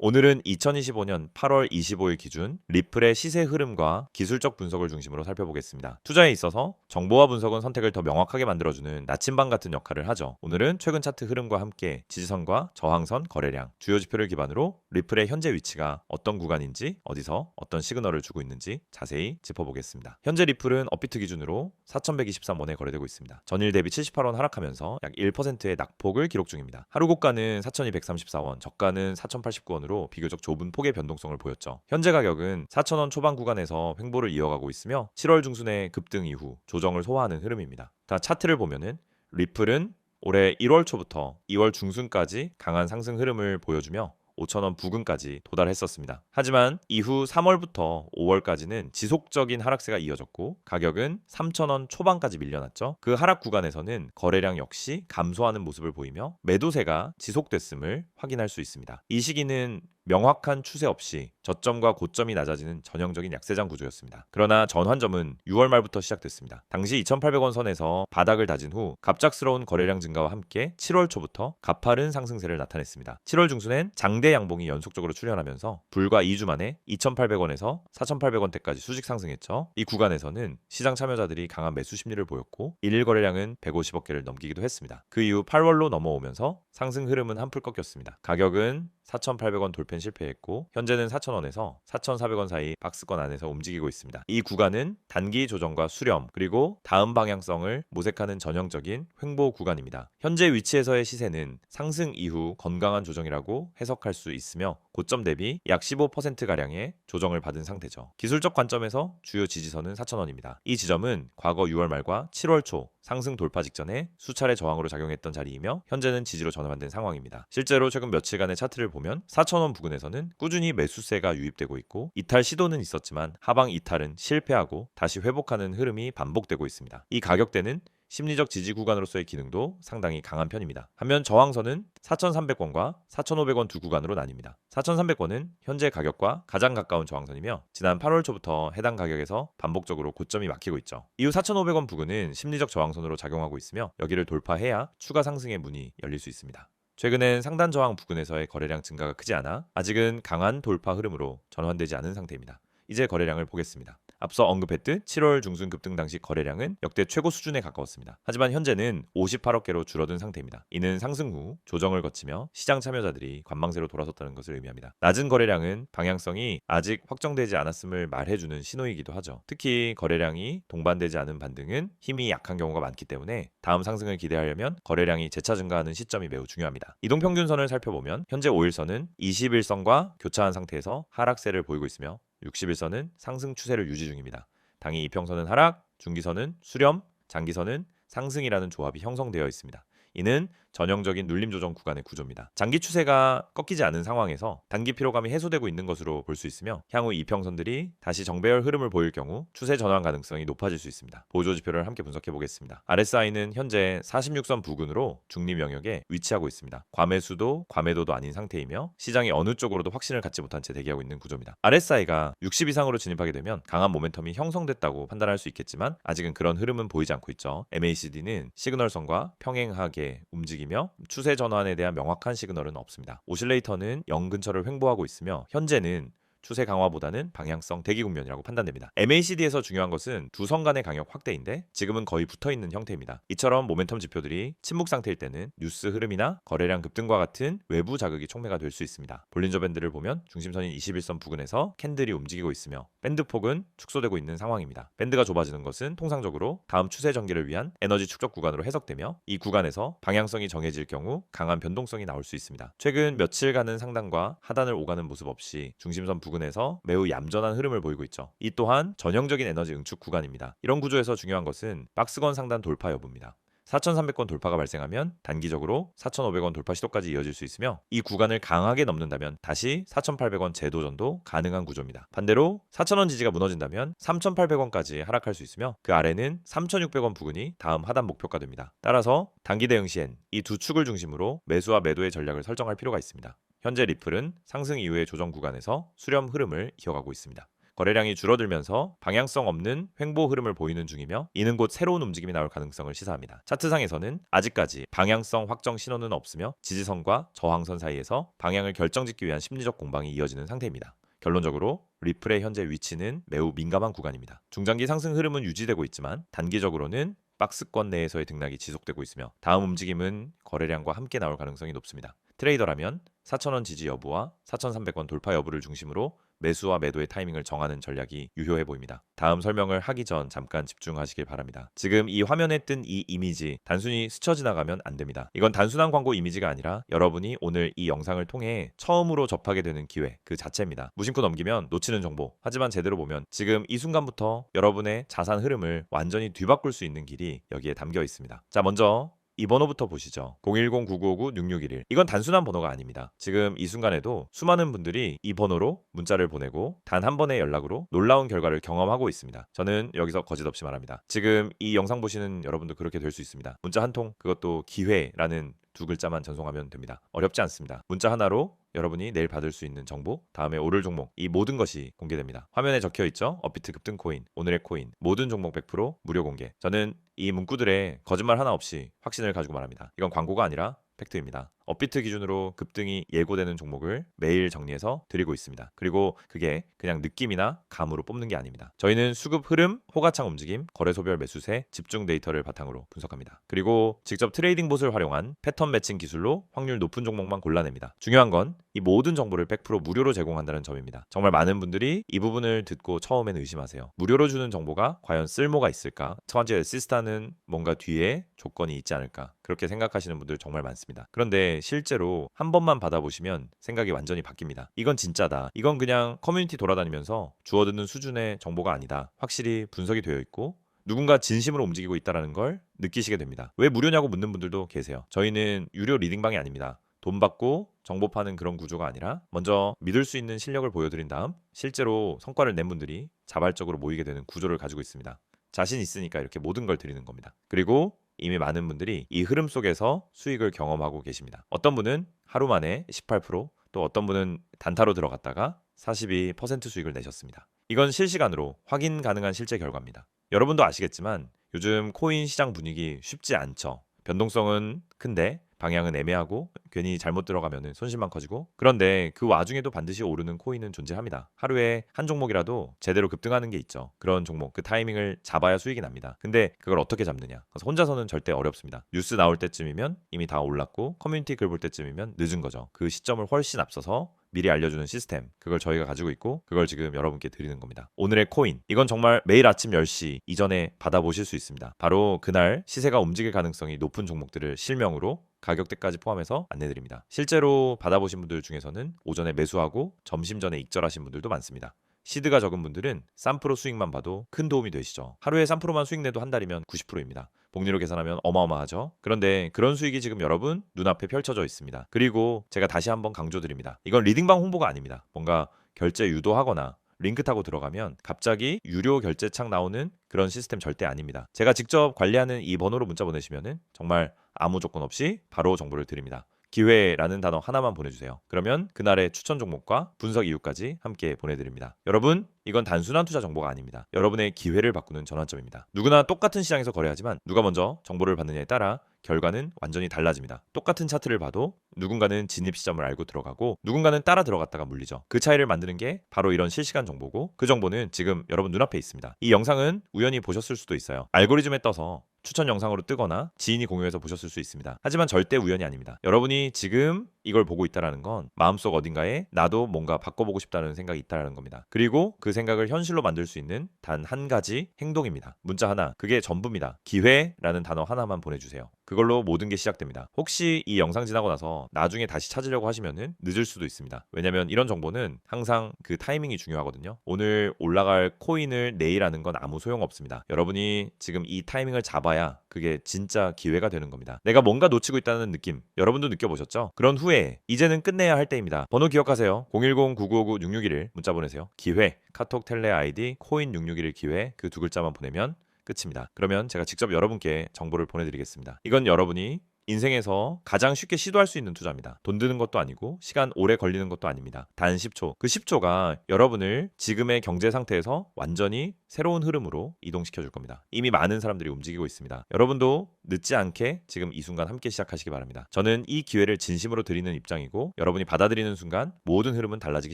오늘은 2025년 8월 25일 기준 리플의 시세 흐름과 기술적 분석을 중심으로 살펴보겠습니다. 투자에 있어서 정보와 분석은 선택을 더 명확하게 만들어주는 나침반 같은 역할을 하죠. 오늘은 최근 차트 흐름과 함께 지지선과 저항선, 거래량, 주요 지표를 기반으로 리플의 현재 위치가 어떤 구간인지, 어디서 어떤 시그널을 주고 있는지 자세히 짚어보겠습니다. 현재 리플은 업비트 기준으로 4,123원에 거래되고 있습니다. 전일 대비 78원 하락하면서 약 1%의 낙폭을 기록 중입니다. 하루 고가는 4,234원, 저가는 4,089원으로 비교적 좁은 폭의 변동성을 보였죠. 현재 가격은 4,000원 초반 구간에서 횡보를 이어가고 있으며 7월 중순의 급등 이후 조정을 소화하는 흐름입니다. 다 차트를 보면은 리플은 올해 1월 초부터 2월 중순까지 강한 상승 흐름을 보여주며 5,000원 부근까지 도달했었습니다. 하지만 이후 3월부터 5월까지는 지속적인 하락세가 이어졌고 가격은 3,000원 초반까지 밀려났죠. 그 하락 구간에서는 거래량 역시 감소하는 모습을 보이며 매도세가 지속됐음을 확인할 수 있습니다. 이 시기는 명확한 추세 없이 저점과 고점이 낮아지는 전형적인 약세장 구조였습니다. 그러나 전환점은 6월 말부터 시작됐습니다. 당시 2,800원 선에서 바닥을 다진 후 갑작스러운 거래량 증가와 함께 7월 초부터 가파른 상승세를 나타냈습니다. 7월 중순엔 장대 양봉이 연속적으로 출현하면서 불과 2주 만에 2,800원에서 4,800원대까지 수직 상승했죠. 이 구간에서는 시장 참여자들이 강한 매수 심리를 보였고 일일 거래량은 150억 개를 넘기기도 했습니다. 그 이후 8월로 넘어오면서 상승 흐름은 한풀 꺾였습니다. 가격은 4,800원 돌파 실패했고 현재는 4,000원에서 4,400원 사이 박스권 안에서 움직이고 있습니다. 이 구간은 단기 조정과 수렴 그리고 다음 방향성을 모색하는 전형적인 횡보 구간입니다. 현재 위치에서의 시세는 상승 이후 건강한 조정이라고 해석할 수 있으며 고점 대비 약 15%가량의 조정을 받은 상태죠. 기술적 관점에서 주요 지지선은 4,000원입니다. 이 지점은 과거 6월 말과 7월 초 상승 돌파 직전에 수차례 저항으로 작용했던 자리이며 현재는 지지로 전환된 상황입니다. 실제로 최근 며칠간의 차트를 보면 4,000원 부근에서는 꾸준히 매수세가 유입되고 있고 이탈 시도는 있었지만 하방 이탈은 실패하고 다시 회복하는 흐름이 반복되고 있습니다. 이 가격대는 심리적 지지 구간으로서의 기능도 상당히 강한 편입니다. 반면 저항선은 4,300원과 4,500원 두 구간으로 나뉩니다. 4,300원은 현재 가격과 가장 가까운 저항선이며 지난 8월 초부터 해당 가격에서 반복적으로 고점이 막히고 있죠. 이후 4,500원 부근은 심리적 저항선으로 작용하고 있으며 여기를 돌파해야 추가 상승의 문이 열릴 수 있습니다. 최근엔 상단 저항 부근에서의 거래량 증가가 크지 않아 아직은 강한 돌파 흐름으로 전환되지 않은 상태입니다. 이제 거래량을 보겠습니다. 앞서 언급했듯 7월 중순 급등 당시 거래량은 역대 최고 수준에 가까웠습니다. 하지만 현재는 58억 개로 줄어든 상태입니다. 이는 상승 후 조정을 거치며 시장 참여자들이 관망세로 돌아섰다는 것을 의미합니다. 낮은 거래량은 방향성이 아직 확정되지 않았음을 말해주는 신호이기도 하죠. 특히 거래량이 동반되지 않은 반등은 힘이 약한 경우가 많기 때문에 다음 상승을 기대하려면 거래량이 재차 증가하는 시점이 매우 중요합니다. 이동평균선을 살펴보면 현재 5일선은 21선과 교차한 상태에서 하락세를 보이고 있으며 60일선은 상승 추세를 유지 중입니다. 당일 이평선은 하락, 중기선은 수렴, 장기선은 상승이라는 조합이 형성되어 있습니다. 이는 전형적인 눌림 조정 구간의 구조입니다. 장기 추세가 꺾이지 않은 상황에서 단기 피로감이 해소되고 있는 것으로 볼 수 있으며 향후 이평선들이 다시 정배열 흐름을 보일 경우 추세 전환 가능성이 높아질 수 있습니다. 보조 지표를 함께 분석해 보겠습니다. RSI는 현재 46선 부근으로 중립 영역에 위치하고 있습니다. 과매수도 과매도도 아닌 상태이며 시장이 어느 쪽으로도 확신을 갖지 못한 채 대기하고 있는 구조입니다. RSI가 60 이상으로 진입하게 되면 강한 모멘텀이 형성됐다고 판단할 수 있겠지만 아직은 그런 흐름은 보이지 않고 있죠. MACD는 시그널선과 평행하게 움직이며 추세 전환에 대한 명확한 시그널은 없습니다. 오실레이터는 0 근처를 횡보하고 있으며 현재는 추세 강화보다는 방향성 대기 국면이라고 판단됩니다. MACD에서 중요한 것은 두 선 간의 강력 확대인데 지금은 거의 붙어있는 형태입니다. 이처럼 모멘텀 지표들이 침묵 상태일 때는 뉴스 흐름이나 거래량 급등과 같은 외부 자극이 촉매가 될 수 있습니다. 볼린저 밴드를 보면 중심선인 21선 부근에서 캔들이 움직이고 있으며 밴드 폭은 축소되고 있는 상황입니다. 밴드가 좁아지는 것은 통상적으로 다음 추세 전개를 위한 에너지 축적 구간으로 해석되며 이 구간에서 방향성이 정해질 경우 강한 변동성이 나올 수 있습니다. 최근 며칠간은 상단과 하단을 오가는 모습 없이 중심선 부근에서 매우 얌전한 흐름을 보이고 있죠. 이 또한 전형적인 에너지 응축 구간입니다. 이런 구조에서 중요한 것은 박스권 상단 돌파 여부입니다. 4,300원 돌파가 발생하면 단기적으로 4,500원 돌파 시도까지 이어질 수 있으며 이 구간을 강하게 넘는다면 다시 4,800원 재도전도 가능한 구조입니다. 반대로 4,000원 지지가 무너진다면 3,800원까지 하락할 수 있으며 그 아래는 3,600원 부근이 다음 하단 목표가 됩니다. 따라서 단기 대응 시엔 이 두 축을 중심으로 매수와 매도의 전략을 설정할 필요가 있습니다. 현재 리플은 상승 이후의 조정 구간에서 수렴 흐름을 이어가고 있습니다. 거래량이 줄어들면서 방향성 없는 횡보 흐름을 보이는 중이며 이는 곧 새로운 움직임이 나올 가능성을 시사합니다. 차트상에서는 아직까지 방향성 확정 신호는 없으며 지지선과 저항선 사이에서 방향을 결정짓기 위한 심리적 공방이 이어지는 상태입니다. 결론적으로 리플의 현재 위치는 매우 민감한 구간입니다. 중장기 상승 흐름은 유지되고 있지만 단기적으로는 박스권 내에서의 등락이 지속되고 있으며 다음 움직임은 거래량과 함께 나올 가능성이 높습니다. 트레이더라면 4,000원 지지 여부와 4,300원 돌파 여부를 중심으로 매수와 매도의 타이밍을 정하는 전략이 유효해 보입니다. 다음 설명을 하기 전 잠깐 집중하시길 바랍니다. 지금 이 화면에 뜬 이 이미지 단순히 스쳐 지나가면 안 됩니다. 이건 단순한 광고 이미지가 아니라 여러분이 오늘 이 영상을 통해 처음으로 접하게 되는 기회 그 자체입니다. 무심코 넘기면 놓치는 정보, 하지만 제대로 보면 지금 이 순간부터 여러분의 자산 흐름을 완전히 뒤바꿀 수 있는 길이 여기에 담겨 있습니다. 자, 먼저 이 번호부터 보시죠. 010-9959-6611. 이건 단순한 번호가 아닙니다. 지금 이 순간에도 수많은 분들이 이 번호로 문자를 보내고 단 한 번의 연락으로 놀라운 결과를 경험하고 있습니다. 저는 여기서 거짓없이 말합니다. 지금 이 영상 보시는 여러분도 그렇게 될 수 있습니다. 문자 한 통, 그것도 기회라는 두 글자만 전송하면 됩니다. 어렵지 않습니다. 문자 하나로 여러분이 내일 받을 수 있는 정보, 다음에 오를 종목, 이 모든 것이 공개됩니다. 화면에 적혀 있죠? 업비트 급등 코인, 오늘의 코인, 모든 종목 100% 무료 공개. 저는 이 문구들에 거짓말 하나 없이 확신을 가지고 말합니다. 이건 광고가 아니라 팩트입니다. 업비트 기준으로 급등이 예고되는 종목을 매일 정리해서 드리고 있습니다. 그리고 그게 그냥 느낌이나 감으로 뽑는 게 아닙니다. 저희는 수급 흐름, 호가창 움직임, 거래소별 매수세, 집중 데이터를 바탕으로 분석합니다. 그리고 직접 트레이딩 봇을 활용한 패턴 매칭 기술로 확률 높은 종목만 골라냅니다. 중요한 건 이 모든 정보를 100% 무료로 제공한다는 점입니다. 정말 많은 분들이 이 부분을 듣고 처음에는 의심하세요. 무료로 주는 정보가 과연 쓸모가 있을까? 첫 번째, 시스타는 뭔가 뒤에 조건이 있지 않을까? 그렇게 생각하시는 분들 정말 많습니다. 그런데 실제로 한 번만 받아보시면 생각이 완전히 바뀝니다. 이건 진짜다. 이건 그냥 커뮤니티 돌아다니면서 주워듣는 수준의 정보가 아니다. 확실히 분석이 되어 있고 누군가 진심으로 움직이고 있다는 걸 느끼시게 됩니다. 왜 무료냐고 묻는 분들도 계세요. 저희는 유료 리딩방이 아닙니다. 돈 받고 정보 파는 그런 구조가 아니라 먼저 믿을 수 있는 실력을 보여드린 다음 실제로 성과를 낸 분들이 자발적으로 모이게 되는 구조를 가지고 있습니다. 자신 있으니까 이렇게 모든 걸 드리는 겁니다. 그리고 이미 많은 분들이 이 흐름 속에서 수익을 경험하고 계십니다. 어떤 분은 하루 만에 18%, 또 어떤 분은 단타로 들어갔다가 42% 수익을 내셨습니다. 이건 실시간으로 확인 가능한 실제 결과입니다. 여러분도 아시겠지만 요즘 코인 시장 분위기 쉽지 않죠. 변동성은 큰데 방향은 애매하고 괜히 잘못 들어가면 손실만 커지고, 그런데 그 와중에도 반드시 오르는 코인은 존재합니다. 하루에 한 종목이라도 제대로 급등하는 게 있죠. 그런 종목, 그 타이밍을 잡아야 수익이 납니다. 근데 그걸 어떻게 잡느냐? 그래서 혼자서는 절대 어렵습니다. 뉴스 나올 때쯤이면 이미 다 올랐고 커뮤니티 글 볼 때쯤이면 늦은 거죠. 그 시점을 훨씬 앞서서 미리 알려주는 시스템, 그걸 저희가 가지고 있고 그걸 지금 여러분께 드리는 겁니다. 오늘의 코인, 이건 정말 매일 아침 10시 이전에 받아보실 수 있습니다. 바로 그날 시세가 움직일 가능성이 높은 종목들을 실명으로 가격대까지 포함해서 안내드립니다. 실제로 받아보신 분들 중에서는 오전에 매수하고 점심 전에 익절하신 분들도 많습니다. 시드가 적은 분들은 3% 수익만 봐도 큰 도움이 되시죠. 하루에 3%만 수익 내도 한 달이면 90%입니다. 복리로 계산하면 어마어마하죠. 그런데 그런 수익이 지금 여러분 눈앞에 펼쳐져 있습니다. 그리고 제가 다시 한번 강조드립니다. 이건 리딩방 홍보가 아닙니다. 뭔가 결제 유도하거나 링크 타고 들어가면 갑자기 유료 결제창 나오는 그런 시스템 절대 아닙니다. 제가 직접 관리하는 이 번호로 문자 보내시면은 정말 아무 조건 없이 바로 정보를 드립니다. 기회라는 단어 하나만 보내주세요. 그러면 그날의 추천 종목과 분석 이유까지 함께 보내드립니다. 여러분, 이건 단순한 투자 정보가 아닙니다. 여러분의 기회를 바꾸는 전환점입니다. 누구나 똑같은 시장에서 거래하지만 누가 먼저 정보를 받느냐에 따라 결과는 완전히 달라집니다. 똑같은 차트를 봐도 누군가는 진입 시점을 알고 들어가고 누군가는 따라 들어갔다가 물리죠. 그 차이를 만드는 게 바로 이런 실시간 정보고, 그 정보는 지금 여러분 눈앞에 있습니다. 이 영상은 우연히 보셨을 수도 있어요. 알고리즘에 떠서 추천 영상으로 뜨거나 지인이 공유해서 보셨을 수 있습니다. 하지만 절대 우연이 아닙니다. 여러분이 지금 이걸 보고 있다는 건 마음속 어딘가에 나도 뭔가 바꿔보고 싶다는 생각이 있다는 겁니다. 그리고 그 생각을 현실로 만들 수 있는 단 한 가지 행동입니다. 문자 하나, 그게 전부입니다. 기회라는 단어 하나만 보내주세요. 그걸로 모든 게 시작됩니다. 혹시 이 영상 지나고 나서 나중에 다시 찾으려고 하시면은 늦을 수도 있습니다. 왜냐면 이런 정보는 항상 그 타이밍이 중요하거든요. 오늘 올라갈 코인을 내일 하는 건 아무 소용없습니다. 여러분이 지금 이 타이밍을 잡아야 그게 진짜 기회가 되는 겁니다. 내가 뭔가 놓치고 있다는 느낌, 여러분도 느껴보셨죠? 그런 후에 이제는 끝내야 할 때입니다. 번호 기억하세요. 010-9959-6611 문자 보내세요. 기회, 카톡 텔레 아이디 코인 661 기회, 그 두 글자만 보내면 끝입니다. 그러면 제가 직접 여러분께 정보를 보내드리겠습니다. 이건 여러분이 인생에서 가장 쉽게 시도할 수 있는 투자입니다. 돈 드는 것도 아니고 시간 오래 걸리는 것도 아닙니다. 단 10초. 그 10초가 여러분을 지금의 경제 상태에서 완전히 새로운 흐름으로 이동시켜 줄 겁니다. 이미 많은 사람들이 움직이고 있습니다. 여러분도 늦지 않게 지금 이 순간 함께 시작하시기 바랍니다. 저는 이 기회를 진심으로 드리는 입장이고 여러분이 받아들이는 순간 모든 흐름은 달라지기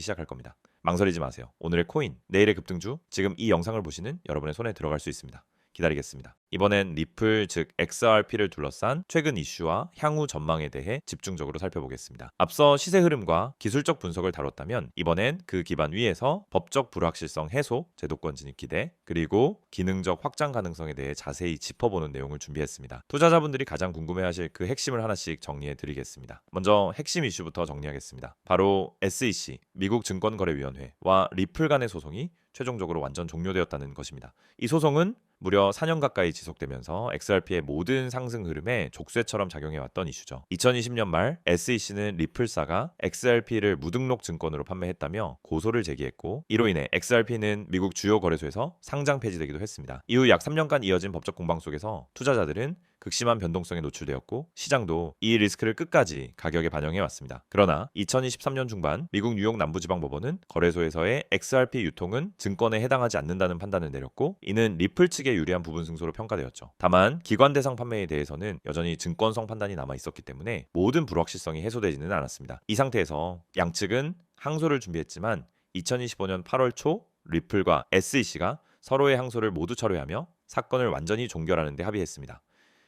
시작할 겁니다. 망설이지 마세요. 오늘의 코인, 내일의 급등주, 지금 이 영상을 보시는 여러분의 손에 들어갈 수 있습니다. 기다리겠습니다. 이번엔 리플 즉 XRP를 둘러싼 최근 이슈와 향후 전망에 대해 집중적으로 살펴보겠습니다. 앞서 시세 흐름과 기술적 분석을 다뤘다면 이번엔 그 기반 위에서 법적 불확실성 해소, 제도권 진입 기대, 그리고 기능적 확장 가능성에 대해 자세히 짚어보는 내용을 준비했습니다. 투자자분들이 가장 궁금해하실 그 핵심을 하나씩 정리해 드리겠습니다. 먼저 핵심 이슈부터 정리하겠습니다. 바로 SEC, 미국 증권거래위원회와 리플 간의 소송이 최종적으로 완전 종료되었다는 것입니다. 이 소송은 무려 4년 가까이 지속되면서 XRP의 모든 상승 흐름에 족쇄처럼 작용해왔던 이슈죠. 2020년 말 SEC는 리플사가 XRP를 무등록 증권으로 판매했다며 고소를 제기했고 이로 인해 XRP는 미국 주요 거래소에서 상장 폐지되기도 했습니다. 이후 약 3년간 이어진 법적 공방 속에서 투자자들은 극심한 변동성에 노출되었고 시장도 이 리스크를 끝까지 가격에 반영해 왔습니다. 그러나 2023년 중반 미국 뉴욕 남부지방법원은 거래소에서의 XRP 유통은 증권에 해당하지 않는다는 판단을 내렸고 이는 리플 측에 유리한 부분 승소로 평가되었죠. 다만 기관 대상 판매에 대해서는 여전히 증권성 판단이 남아 있었기 때문에 모든 불확실성이 해소되지는 않았습니다. 이 상태에서 양측은 항소를 준비했지만 2025년 8월 초 리플과 SEC가 서로의 항소를 모두 철회하며 사건을 완전히 종결하는 데 합의했습니다.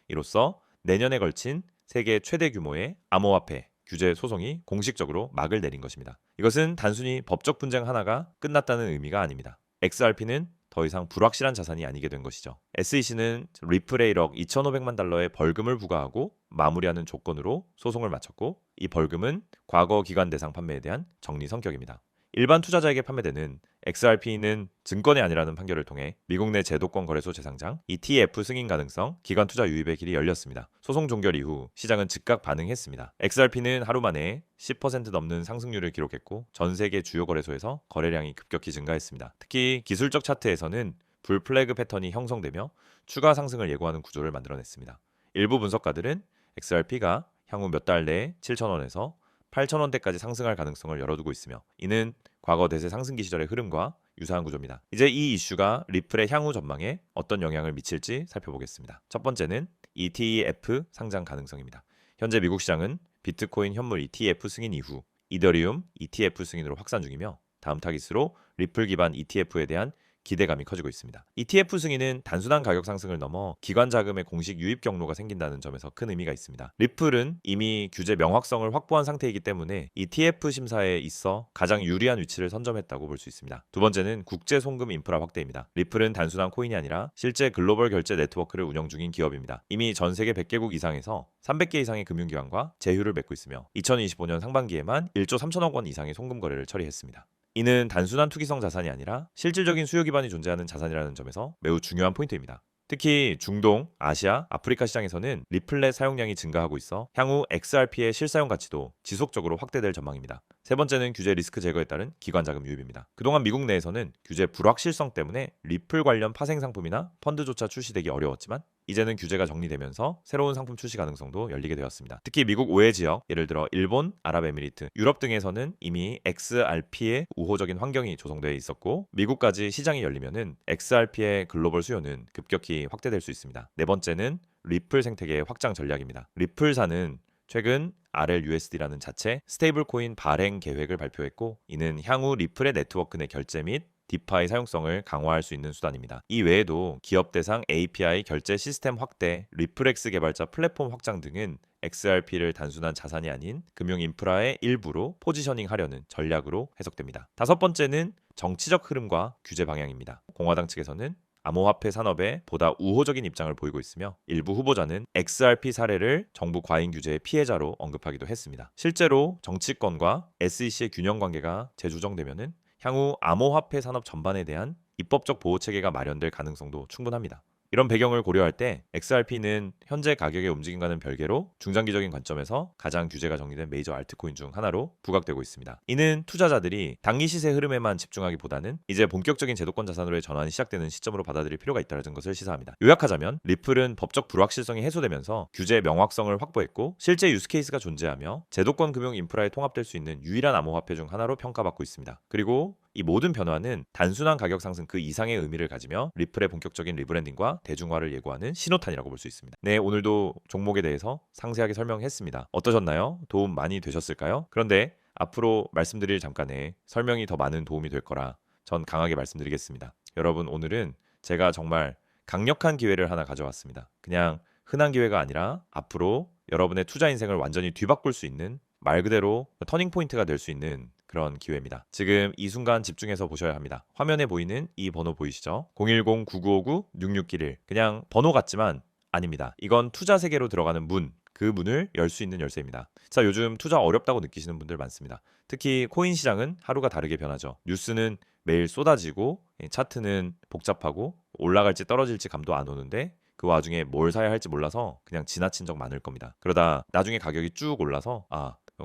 이로써 내년에 걸친 세계 최대 규모의 암호화폐 규제 소송이 공식적으로 막을 내린 것입니다. 이것은 단순히 법적 분쟁 하나가 끝났다는 의미가 아닙니다. XRP는 더 이상 불확실한 자산이 아니게 된 것이죠. SEC는 리플에 1억 2,500만 달러의 벌금을 부과하고 마무리하는 조건으로 소송을 마쳤고 이 벌금은 과거 기관 대상 판매에 대한 정리 성격입니다. 일반 투자자에게 판매되는 XRP는 증권이 아니라는 판결을 통해 미국 내 제도권 거래소 재상장, ETF 승인 가능성, 기관 투자 유입의 길이 열렸습니다. 소송 종결 이후 시장은 즉각 반응했습니다. XRP는 하루 만에 10% 넘는 상승률을 기록했고 전 세계 주요 거래소에서 거래량이 급격히 증가했습니다. 특히 기술적 차트에서는 불 플래그 패턴이 형성되며 추가 상승을 예고하는 구조를 만들어냈습니다. 일부 분석가들은 XRP가 향후 몇 달 내에 7,000원에서 8,000원대까지 상승할 가능성을 열어두고 있으며 이는 과거 대세 상승기 시절의 흐름과 유사한 구조입니다. 이제 이 이슈가 리플의 향후 전망에 어떤 영향을 미칠지 살펴보겠습니다. 첫 번째는 ETF 상장 가능성입니다. 현재 미국 시장은 비트코인 현물 ETF 승인 이후 이더리움 ETF 승인으로 확산 중이며 다음 타깃으로 리플 기반 ETF에 대한 기대감이 커지고 있습니다. ETF 승인은 단순한 가격 상승을 넘어 기관 자금의 공식 유입 경로가 생긴다는 점에서 큰 의미가 있습니다. 리플은 이미 규제 명확성을 확보한 상태이기 때문에 ETF 심사에 있어 가장 유리한 위치를 선점했다고 볼 수 있습니다. 두 번째는 국제 송금 인프라 확대입니다. 리플은 단순한 코인이 아니라 실제 글로벌 결제 네트워크를 운영 중인 기업입니다. 이미 전 세계 100개국 이상에서 300개 이상의 금융기관과 제휴를 맺고 있으며 2025년 상반기에만 1조 3천억 원 이상의 송금 거래를 처리했습니다. 이는 단순한 투기성 자산이 아니라 실질적인 수요 기반이 존재하는 자산이라는 점에서 매우 중요한 포인트입니다. 특히 중동, 아시아, 아프리카 시장에서는 리플렛 사용량이 증가하고 있어 향후 XRP의 실사용 가치도 지속적으로 확대될 전망입니다. 세 번째는 규제 리스크 제거에 따른 기관 자금 유입입니다. 그동안 미국 내에서는 규제 불확실성 때문에 리플 관련 파생 상품이나 펀드조차 출시되기 어려웠지만 이제는 규제가 정리되면서 새로운 상품 출시 가능성도 열리게 되었습니다. 특히 미국 외 지역, 예를 들어 일본, 아랍에미리트, 유럽 등에서는 이미 XRP의 우호적인 환경이 조성되어 있었고 미국까지 시장이 열리면은 XRP의 글로벌 수요는 급격히 확대될 수 있습니다. 네 번째는 리플 생태계의 확장 전략입니다. 리플사는 최근 RLUSD라는 자체 스테이블 코인 발행 계획을 발표했고 이는 향후 리플의 네트워크 내 결제 및 디파이 사용성을 강화할 수 있는 수단입니다. 이 외에도 기업 대상 API 결제 시스템 확대, 리플엑스 개발자 플랫폼 확장 등은 XRP를 단순한 자산이 아닌 금융 인프라의 일부로 포지셔닝하려는 전략으로 해석됩니다. 다섯 번째는 정치적 흐름과 규제 방향입니다. 공화당 측에서는 암호화폐 산업에 보다 우호적인 입장을 보이고 있으며 일부 후보자는 XRP 사례를 정부 과잉 규제의 피해자로 언급하기도 했습니다. 실제로 정치권과 SEC의 균형 관계가 재조정되면은 향후 암호화폐 산업 전반에 대한 입법적 보호 체계가 마련될 가능성도 충분합니다. 이런 배경을 고려할 때 XRP는 현재 가격의 움직임과는 별개로 중장기적인 관점에서 가장 규제가 정리된 메이저 알트코인 중 하나로 부각되고 있습니다. 이는 투자자들이 단기 시세 흐름에만 집중하기보다는 이제 본격적인 제도권 자산으로의 전환이 시작되는 시점으로 받아들일 필요가 있다는 것을 시사합니다. 요약하자면 리플은 법적 불확실성이 해소되면서 규제 명확성을 확보했고 실제 유스케이스가 존재하며 제도권 금융 인프라에 통합될 수 있는 유일한 암호화폐 중 하나로 평가받고 있습니다. 그리고 이 모든 변화는 단순한 가격 상승 그 이상의 의미를 가지며 리플의 본격적인 리브랜딩과 대중화를 예고하는 신호탄이라고 볼 수 있습니다. 네, 오늘도 종목에 대해서 상세하게 설명했습니다. 어떠셨나요? 도움 많이 되셨을까요? 그런데 앞으로 말씀드릴 잠깐의 설명이 더 많은 도움이 될 거라 전 강하게 말씀드리겠습니다. 여러분, 오늘은 제가 정말 강력한 기회를 하나 가져왔습니다. 그냥 흔한 기회가 아니라 앞으로 여러분의 투자 인생을 완전히 뒤바꿀 수 있는, 말 그대로 터닝 포인트가 될 수 있는 그런 기회입니다. 지금 이 순간 집중해서 보셔야 합니다. 화면에 보이는 이 번호 보이시죠? 010-9959-6611. 그냥 번호 같지만 아닙니다. 이건 투자 세계로 들어가는 문, 그 문을 열 수 있는 열쇠입니다. 자, 요즘 투자 어렵다고 느끼시는 분들 많습니다. 특히 코인 시장은 하루가 다르게 변하죠. 뉴스는 매일 쏟아지고 차트는 복잡하고 올라갈지 떨어질지 감도 안 오는데 그 와중에 뭘 사야 할지 몰라서 그냥 지나친 적 많을 겁니다. 그러다 나중에 가격이 쭉 올라서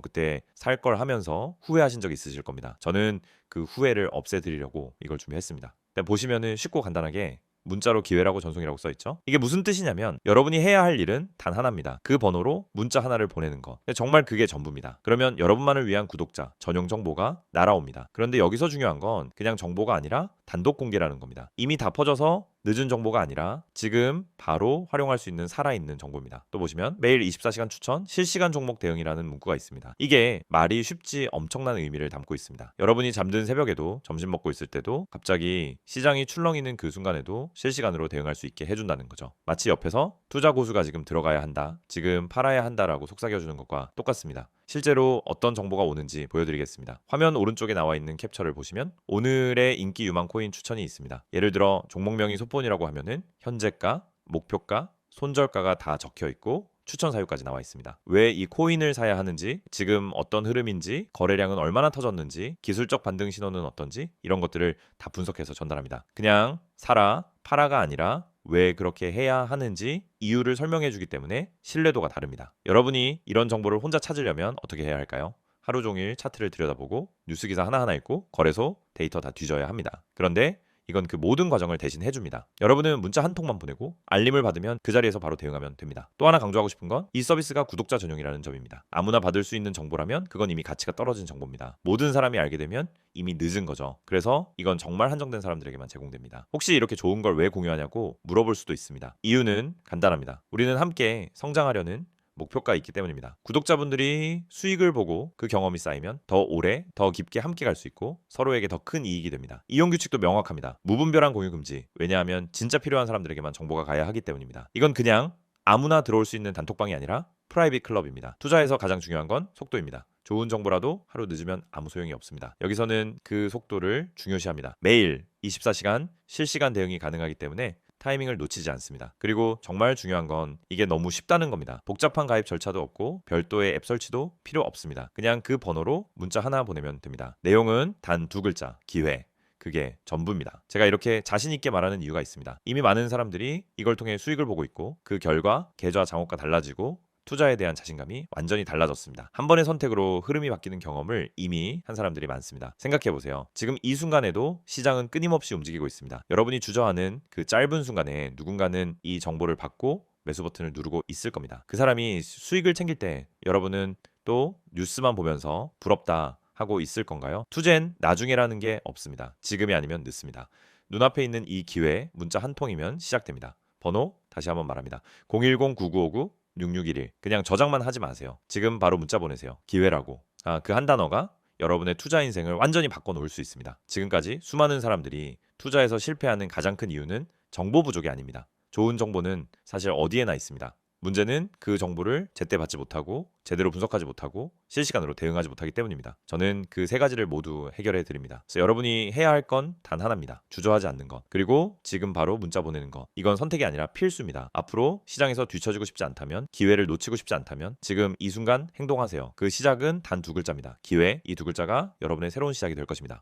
그때 살 걸 하면서 후회하신 적 있으실 겁니다. 저는 그 후회를 없애드리려고 이걸 준비했습니다. 보시면은 쉽고 간단하게 문자로 기회라고 전송이라고 써있죠. 이게 무슨 뜻이냐면 여러분이 해야 할 일은 단 하나입니다. 그 번호로 문자 하나를 보내는 거. 정말 그게 전부입니다. 그러면 여러분만을 위한 구독자 전용 정보가 날아옵니다. 그런데 여기서 중요한 건 그냥 정보가 아니라 단독 공개라는 겁니다. 이미 다 퍼져서 늦은 정보가 아니라 지금 바로 활용할 수 있는 살아있는 정보입니다. 또 보시면 매일 24시간 추천, 실시간 종목 대응이라는 문구가 있습니다. 이게 말이 쉽지 엄청난 의미를 담고 있습니다. 여러분이 잠든 새벽에도, 점심 먹고 있을 때도, 갑자기 시장이 출렁이는 그 순간에도 실시간으로 대응할 수 있게 해준다는 거죠. 마치 옆에서 투자 고수가 지금 들어가야 한다, 지금 팔아야 한다라고 속삭여주는 것과 똑같습니다. 실제로 어떤 정보가 오는지 보여드리겠습니다. 화면 오른쪽에 나와 있는 캡처를 보시면 오늘의 인기 유망 코인 추천이 있습니다. 예를 들어 종목명이 소폰이라고 하면은 현재가, 목표가, 손절가가 다 적혀 있고 추천 사유까지 나와 있습니다. 왜 이 코인을 사야 하는지, 지금 어떤 흐름인지, 거래량은 얼마나 터졌는지, 기술적 반등 신호는 어떤지 이런 것들을 다 분석해서 전달합니다. 그냥 사라, 팔아가 아니라 왜 그렇게 해야 하는지 이유를 설명해 주기 때문에 신뢰도가 다릅니다. 여러분이 이런 정보를 혼자 찾으려면 어떻게 해야 할까요? 하루 종일 차트를 들여다보고 뉴스 기사 하나하나 읽고 거래소 데이터 다 뒤져야 합니다. 그런데 이건 그 모든 과정을 대신 해줍니다. 여러분은 문자 한 통만 보내고 알림을 받으면 그 자리에서 바로 대응하면 됩니다. 또 하나 강조하고 싶은 건 이 서비스가 구독자 전용이라는 점입니다. 아무나 받을 수 있는 정보라면 그건 이미 가치가 떨어진 정보입니다. 모든 사람이 알게 되면 이미 늦은 거죠. 그래서 이건 정말 한정된 사람들에게만 제공됩니다. 혹시 이렇게 좋은 걸 왜 공유하냐고 물어볼 수도 있습니다. 이유는 간단합니다. 우리는 함께 성장하려는 목표가 있기 때문입니다. 구독자분들이 수익을 보고 그 경험이 쌓이면 더 오래, 더 깊게 함께 갈 수 있고 서로에게 더 큰 이익이 됩니다. 이용 규칙도 명확합니다. 무분별한 공유 금지. 왜냐하면 진짜 필요한 사람들에게만 정보가 가야 하기 때문입니다. 이건 그냥 아무나 들어올 수 있는 단톡방이 아니라 프라이빗 클럽입니다. 투자에서 가장 중요한 건 속도입니다. 좋은 정보라도 하루 늦으면 아무 소용이 없습니다. 여기서는 그 속도를 중요시합니다. 매일 24시간 실시간 대응이 가능하기 때문에 타이밍을 놓치지 않습니다. 그리고 정말 중요한 건 이게 너무 쉽다는 겁니다. 복잡한 가입 절차도 없고 별도의 앱 설치도 필요 없습니다. 그냥 그 번호로 문자 하나 보내면 됩니다. 내용은 단 2글자, 기회. 그게 전부입니다. 제가 이렇게 자신 있게 말하는 이유가 있습니다. 이미 많은 사람들이 이걸 통해 수익을 보고 있고 그 결과 계좌 장호가 달라지고 투자에 대한 자신감이 완전히 달라졌습니다. 한 번의 선택으로 흐름이 바뀌는 경험을 이미 한 사람들이 많습니다. 생각해보세요. 지금 이 순간에도 시장은 끊임없이 움직이고 있습니다. 여러분이 주저하는 그 짧은 순간에 누군가는 이 정보를 받고 매수 버튼을 누르고 있을 겁니다. 그 사람이 수익을 챙길 때 여러분은 또 뉴스만 보면서 부럽다 하고 있을 건가요? 투자엔 나중에라는 게 없습니다. 지금이 아니면 늦습니다. 눈앞에 있는 이 기회, 문자 한 통이면 시작됩니다. 번호 다시 한번 말합니다. 010-9959 6611. 그냥 저장만 하지 마세요. 지금 바로 문자 보내세요. 기회라고. 그 한 단어가 여러분의 투자 인생을 완전히 바꿔놓을 수 있습니다. 지금까지 수많은 사람들이 투자에서 실패하는 가장 큰 이유는 정보 부족이 아닙니다. 좋은 정보는 사실 어디에나 있습니다. 문제는 그 정보를 제때 받지 못하고 제대로 분석하지 못하고 실시간으로 대응하지 못하기 때문입니다. 저는 그 세 가지를 모두 해결해 드립니다. 그래서 여러분이 해야 할 건 단 하나입니다. 주저하지 않는 것. 그리고 지금 바로 문자 보내는 것. 이건 선택이 아니라 필수입니다. 앞으로 시장에서 뒤처지고 싶지 않다면, 기회를 놓치고 싶지 않다면 지금 이 순간 행동하세요. 그 시작은 단 2글자입니다. 기회. 이 2글자가 여러분의 새로운 시작이 될 것입니다.